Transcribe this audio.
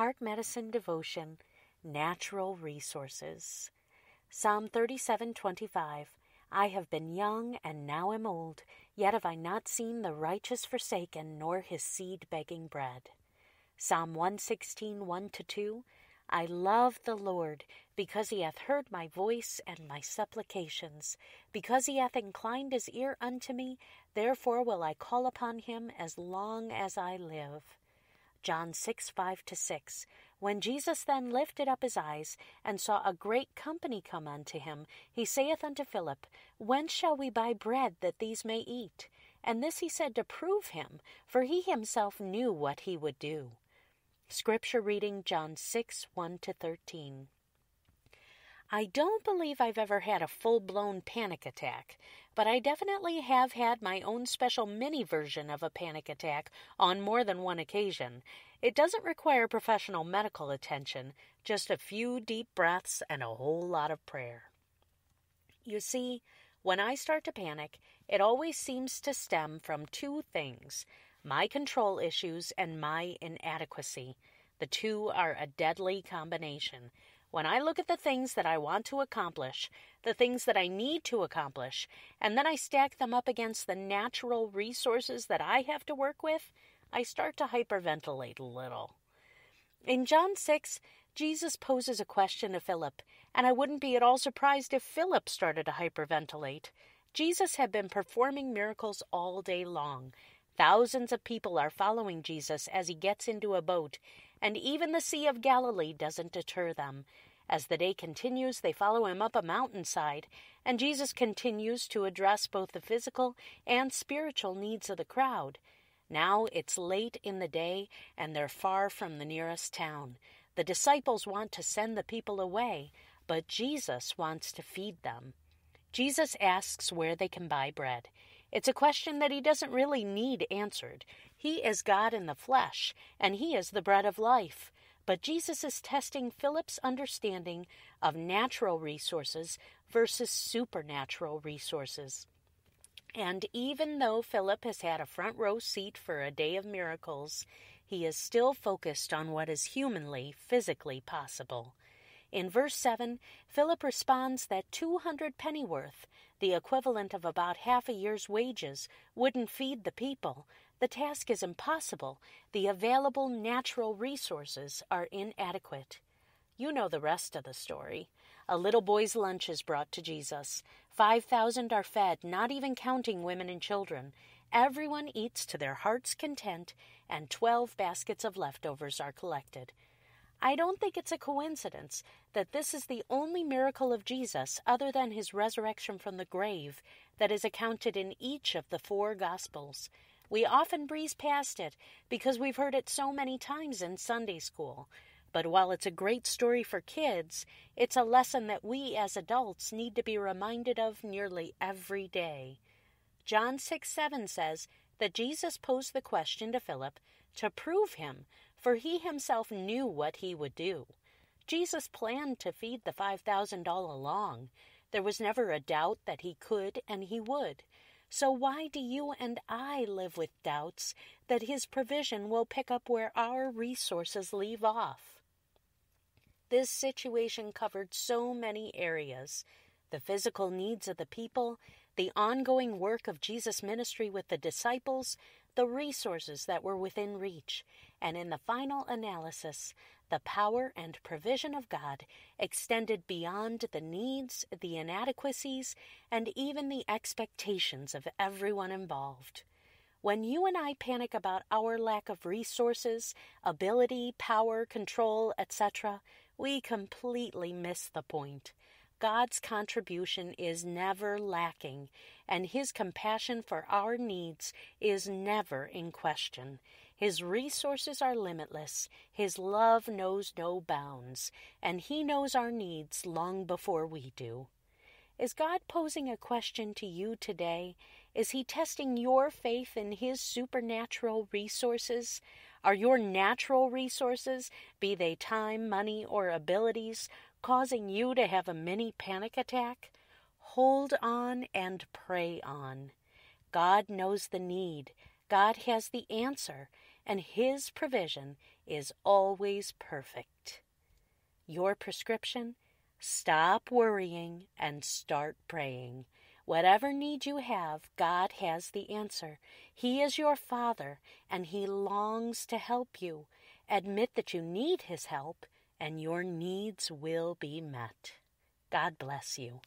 Heart Medicine Devotion, Natural Resources. Psalm 37:25. I have been young and now am old, yet have I not seen the righteous forsaken, nor his seed begging bread. Psalm 116:1-2. I love the Lord, because he hath heard my voice and my supplications. Because he hath inclined his ear unto me, therefore will I call upon him as long as I live. John 6:5-6. When Jesus then lifted up his eyes, and saw a great company come unto him, he saith unto Philip, Whence shall we buy bread that these may eat? And this he said to prove him, for he himself knew what he would do. Scripture reading, John 6:1-13. I don't believe I've ever had a full-blown panic attack, but I definitely have had my own special mini version of a panic attack on more than one occasion. It doesn't require professional medical attention, just a few deep breaths and a whole lot of prayer. You see, when I start to panic, it always seems to stem from two things: my control issues and my inadequacy. The two are a deadly combination. When I look at the things that I want to accomplish, the things that I need to accomplish, and then I stack them up against the natural resources that I have to work with, I start to hyperventilate a little. In John 6, Jesus poses a question to Philip, and I wouldn't be at all surprised if Philip started to hyperventilate. Jesus had been performing miracles all day long. Thousands of people are following Jesus as he gets into a boat, and even the Sea of Galilee doesn't deter them. As the day continues, they follow him up a mountainside, and Jesus continues to address both the physical and spiritual needs of the crowd. Now it's late in the day, and they're far from the nearest town. The disciples want to send the people away, but Jesus wants to feed them. Jesus asks where they can buy bread. It's a question that he doesn't really need answered. He is God in the flesh, and he is the bread of life. But Jesus is testing Philip's understanding of natural resources versus supernatural resources. And even though Philip has had a front row seat for a day of miracles, he is still focused on what is humanly, physically possible. In verse 7, Philip responds that 200 pennyworth, the equivalent of about half a year's wages, wouldn't feed the people. The task is impossible. The available natural resources are inadequate. You know the rest of the story. A little boy's lunch is brought to Jesus. 5,000 are fed, not even counting women and children. Everyone eats to their heart's content, and 12 baskets of leftovers are collected. I don't think it's a coincidence that this is the only miracle of Jesus, other than his resurrection from the grave, that is accounted in each of the 4 Gospels. We often breeze past it because we've heard it so many times in Sunday school. But while it's a great story for kids, it's a lesson that we as adults need to be reminded of nearly every day. John 6:7 says that Jesus posed the question to Philip to prove him, for he himself knew what he would do. Jesus planned to feed the 5,000 all along. There was never a doubt that he could and he would. So why do you and I live with doubts that his provision will pick up where our resources leave off? This situation covered so many areas: the physical needs of the people, the ongoing work of Jesus' ministry with the disciples, the resources that were within reach, and in the final analysis, the power and provision of God extended beyond the needs, the inadequacies, and even the expectations of everyone involved. When you and I panic about our lack of resources, ability, power, control, etc., we completely miss the point. God's contribution is never lacking, and his compassion for our needs is never in question. His resources are limitless, his love knows no bounds, and he knows our needs long before we do. Is God posing a question to you today? Is he testing your faith in his supernatural resources? Are your natural resources, be they time, money, or abilities, causing you to have a mini panic attack? Hold on and pray on. God knows the need. God has the answer, and His provision is always perfect. Your prescription? Stop worrying and start praying. Whatever need you have, God has the answer. He is your Father, and He longs to help you. Admit that you need His help, and your needs will be met. God bless you.